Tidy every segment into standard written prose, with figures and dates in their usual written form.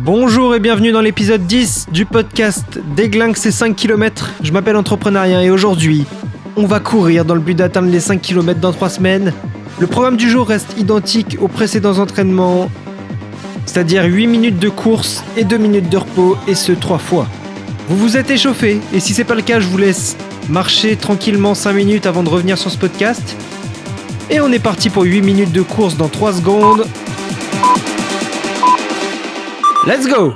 Bonjour et bienvenue dans l'épisode 10 du podcast Déglingue ces 5 km. Je m'appelle Entrepreneurien et aujourd'hui, on va courir dans le but d'atteindre les 5 km dans 3 semaines. Le programme du jour reste identique aux précédents entraînements, c'est-à-dire 8 minutes de course et 2 minutes de repos, et ce 3 fois. Vous vous êtes échauffé, et si c'est pas le cas, je vous laisse marcher tranquillement 5 minutes avant de revenir sur ce podcast. Et on est parti pour 8 minutes de course dans 3 secondes. Let's go!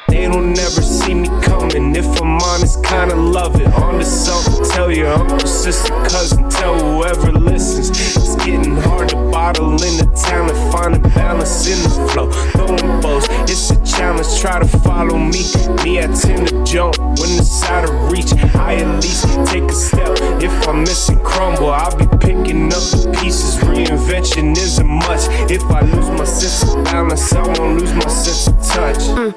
They don't never see me coming. If I'm honest, kinda love it. On to something, tell your uncle, sister, cousin, tell whoever listens. It's getting hard to bottle in the talent, finding balance in the flow. Throwing bows, it's a challenge. Try to follow me. Me, I tend to jump when it's out of reach. I at least take a step. If I miss and crumble, I'll be picking up the pieces. Reinvention isn't much. If I lose my sense of balance, I won't lose my sense of touch.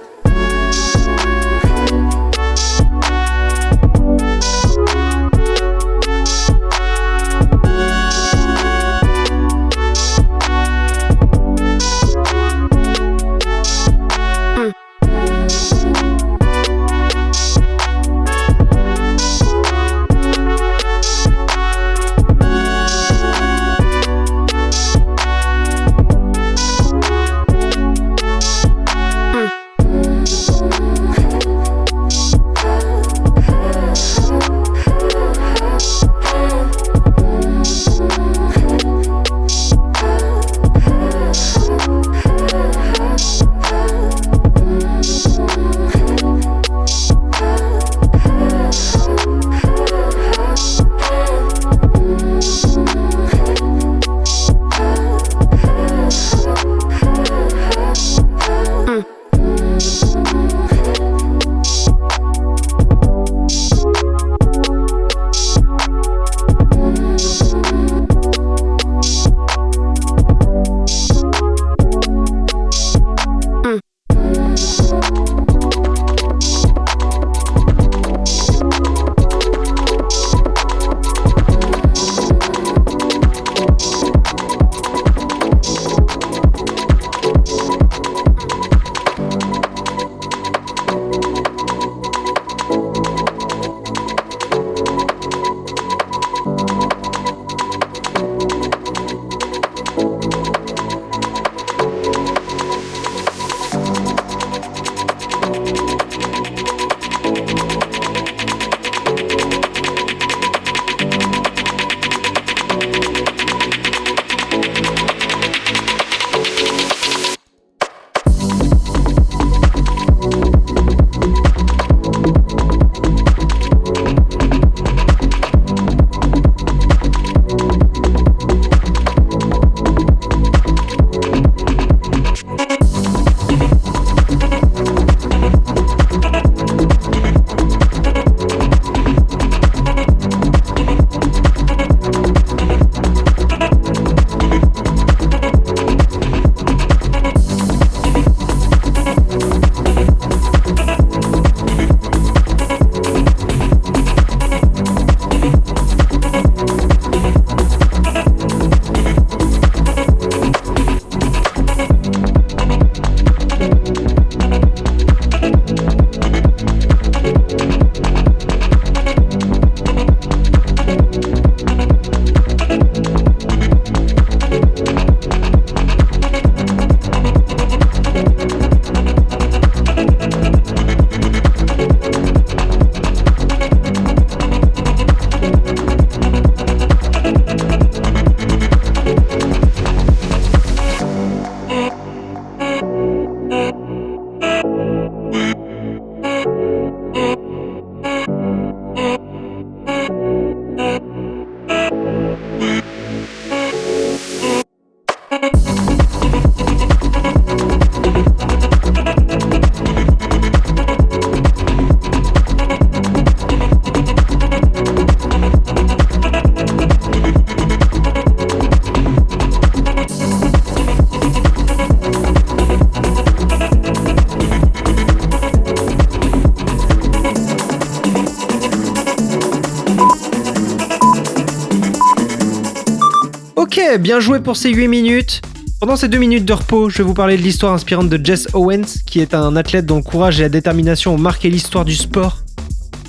Ok, bien joué pour ces 8 minutes. Pendant ces 2 minutes de repos, je vais vous parler de l'histoire inspirante de Jesse Owens, qui est un athlète dont le courage et la détermination ont marqué l'histoire du sport.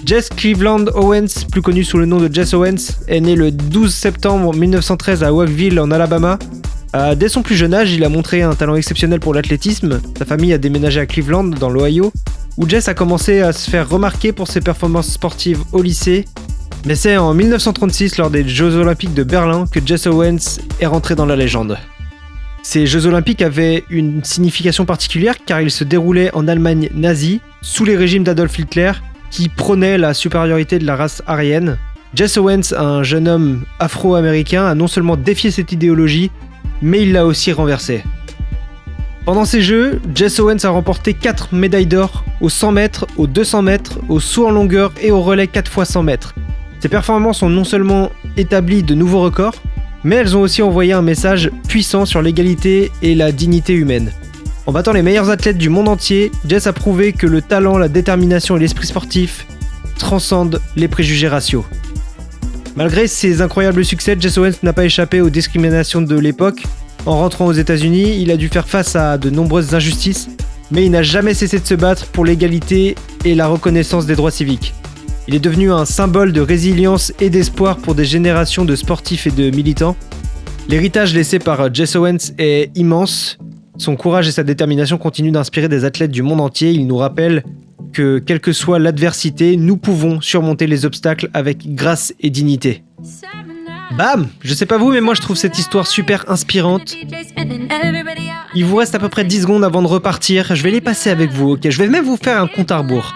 Jesse Cleveland Owens, plus connu sous le nom de Jesse Owens, est né le 12 septembre 1913 à Oakville en Alabama. Dès son plus jeune âge, il a montré un talent exceptionnel pour l'athlétisme. Sa famille a déménagé à Cleveland, dans l'Ohio, où Jesse a commencé à se faire remarquer pour ses performances sportives au lycée. Mais c'est en 1936, lors des Jeux Olympiques de Berlin, que Jesse Owens est rentré dans la légende. Ces Jeux Olympiques avaient une signification particulière car ils se déroulaient en Allemagne nazie, sous les régimes d'Adolf Hitler, qui prônait la supériorité de la race aryenne. Jesse Owens, un jeune homme afro-américain, a non seulement défié cette idéologie, mais il l'a aussi renversée. Pendant ces Jeux, Jesse Owens a remporté 4 médailles d'or aux 100 mètres, aux 200 mètres, au saut en longueur et au relais 4x100 mètres. Ces performances ont non seulement établi de nouveaux records, mais elles ont aussi envoyé un message puissant sur l'égalité et la dignité humaine. En battant les meilleurs athlètes du monde entier, Jesse a prouvé que le talent, la détermination et l'esprit sportif transcendent les préjugés raciaux. Malgré ses incroyables succès, Jesse Owens n'a pas échappé aux discriminations de l'époque. En rentrant aux États-Unis, il a dû faire face à de nombreuses injustices, mais il n'a jamais cessé de se battre pour l'égalité et la reconnaissance des droits civiques. Il est devenu un symbole de résilience et d'espoir pour des générations de sportifs et de militants. L'héritage laissé par Jesse Owens est immense. Son courage et sa détermination continuent d'inspirer des athlètes du monde entier. Il nous rappelle que, quelle que soit l'adversité, nous pouvons surmonter les obstacles avec grâce et dignité. Bam! Je sais pas vous, mais moi je trouve cette histoire super inspirante. Il vous reste à peu près 10 secondes avant de repartir. Je vais les passer avec vous, ok? Je vais même vous faire un compte à rebours.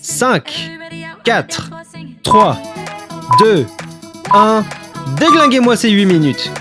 5, 4, 3, 2, 1. Déglinguez-moi ces 8 minutes.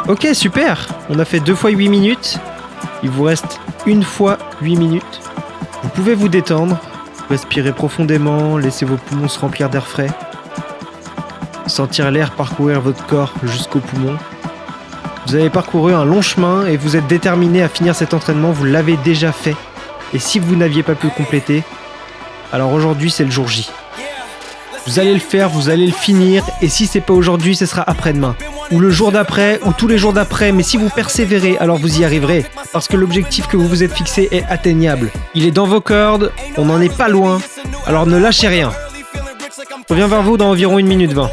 Ok, super. On a fait 2 fois 8 minutes. Il vous reste 1 fois 8 minutes. Vous pouvez vous détendre, respirer profondément, laisser vos poumons se remplir d'air frais. Sentir l'air parcourir votre corps jusqu'aux poumons. Vous avez parcouru un long chemin et vous êtes déterminé à finir cet entraînement, vous l'avez déjà fait. Et si vous n'aviez pas pu le compléter, alors aujourd'hui c'est le jour J. Vous allez le faire, vous allez le finir, et si c'est pas aujourd'hui, ce sera après-demain. Ou le jour d'après, ou tous les jours d'après, mais si vous persévérez, alors vous y arriverez. Parce que l'objectif que vous vous êtes fixé est atteignable. Il est dans vos cordes, on n'en est pas loin, alors ne lâchez rien. Je reviens vers vous dans environ 1 minute 20.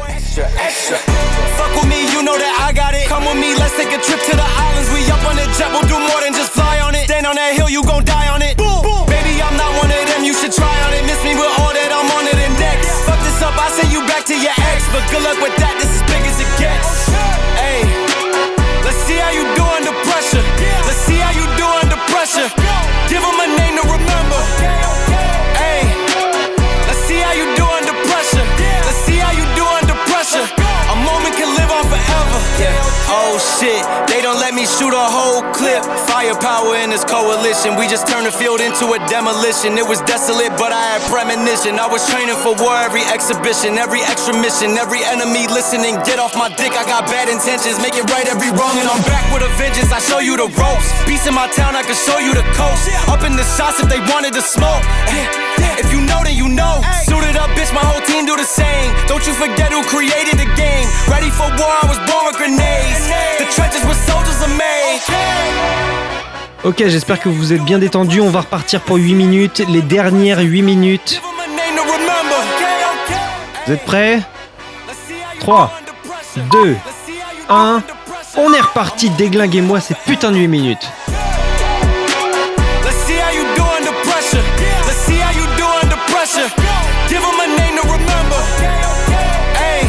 I send you back to your ex, but good luck with that, this is big as it gets. Hey, let's see how you do under pressure. Let's see how you do under pressure. Give them a name to remember. Hey, let's see how you do under pressure. Let's see how you do under pressure. A moment can live on forever. Yeah. Oh shit, they don't let me shoot a whole clip. Firepower in this coalition. We just turned the field into a demolition. It was desolate, but I had premonition. I was training for war, every exhibition, every extra mission, every enemy listening. Get off my dick, I got bad intentions. Make it right every wrong, and I'm back with a vengeance. I show you the ropes. Peace in my town, I can show you the coast. Up in the shots if they wanted to smoke. If you know, then you know. Suited up, bitch, my whole team do the same. Don't you forget who created the game. Ready for war, I was born with grenades. The trenches where soldiers are made. Ok, j'espère que vous vous êtes bien détendus. On va repartir pour 8 minutes, les dernières 8 minutes. Vous êtes prêts ? 3, 2, 1. On est reparti, déglinguez-moi ces putains de 8 minutes. Give them a name to remember. Hey,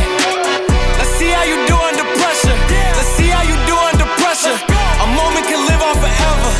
let's see how you do under pressure. Let's see how you do under pressure. A moment can live on forever.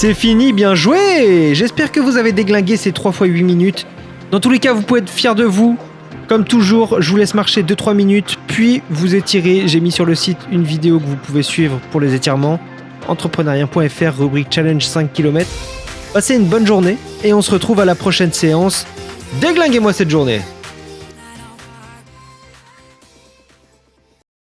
C'est fini, bien joué! J'espère que vous avez déglingué ces 3 fois 8 minutes. Dans tous les cas, vous pouvez être fiers de vous. Comme toujours, je vous laisse marcher 2-3 minutes, puis vous étirez. J'ai mis sur le site une vidéo que vous pouvez suivre pour les étirements. Entrepreneurien.fr, rubrique challenge 5 km. Passez une bonne journée et on se retrouve à la prochaine séance. Déglinguez-moi cette journée!